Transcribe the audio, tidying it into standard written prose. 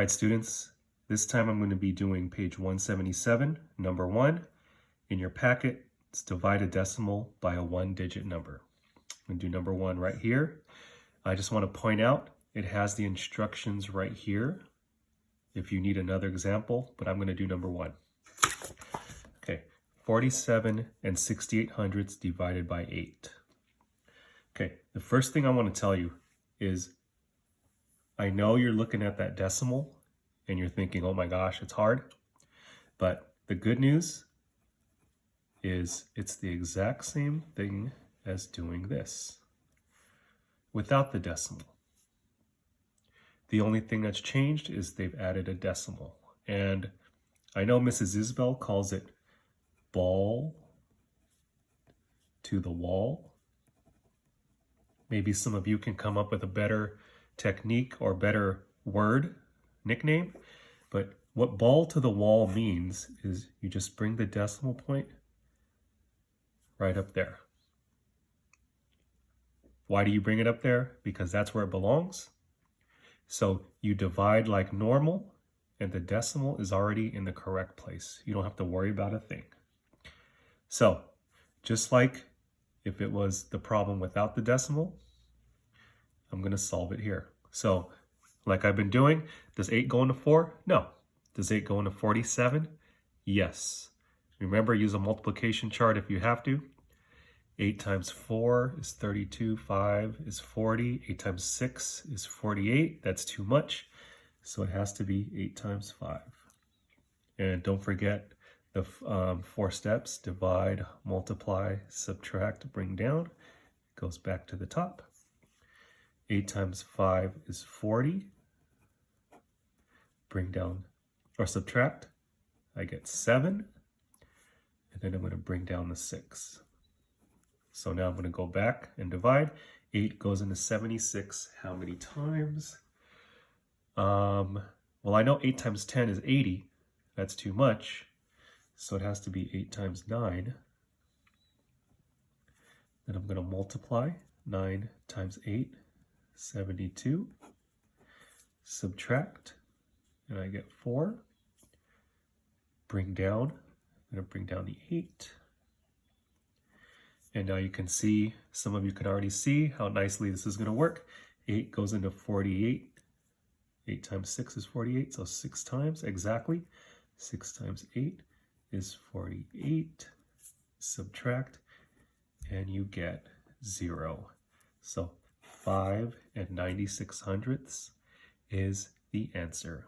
All right, students, this time I'm going to be doing page 177, number 1. In your packet, it's divide a decimal by a 1-digit number. I'm going to do number 1 right here. I just want to point out it has the instructions right here if you need another example, but I'm going to do number 1. Okay, 47 and 6800ths divided by 8. Okay, the first thing I want to tell you is I know you're looking at that decimal and you're thinking, oh my gosh, it's hard. But the good news is it's the exact same thing as doing this without the decimal. The only thing that's changed is they've added a decimal. And I know Mrs. Isbell calls it ball to the wall. Maybe some of you can come up with a better technique or better word, nickname. But what ball to the wall means is you just bring the decimal point right up there. Why do you bring it up there? Because that's where it belongs. So you divide like normal and the decimal is already in the correct place. You don't have to worry about a thing. So just like if it was the problem without the decimal, I'm going to solve it here. So like I've been doing, does 8 go into 4? No. Does 8 go into 47? Yes. Remember, use a multiplication chart if you have to. 8 times 4 is 32, 5 is 40, 8 times 6 is 48. That's too much, so it has to be 8 times 5. And don't forget the 4 steps: divide, multiply, subtract, bring down. It goes back to the top. 8 times 5 is 40. Bring down or subtract, I get 7. And then I'm going to bring down the 6. So now I'm going to go back and divide. 8 goes into 76 how many times? Well, I know 8 times 10 is 80. That's too much. So it has to be 8 times 9. Then I'm going to multiply. 9 times 8, 72. Subtract, and I get 4. Bring down. I'm going to bring down the 8. And now you can see, some of you can already see how nicely this is going to work. 8 goes into 48. 8 times 6 is 48, so 6 times exactly. 6 times 8 is 48. Subtract, and you get 0. So 5 and 96 hundredths is the answer.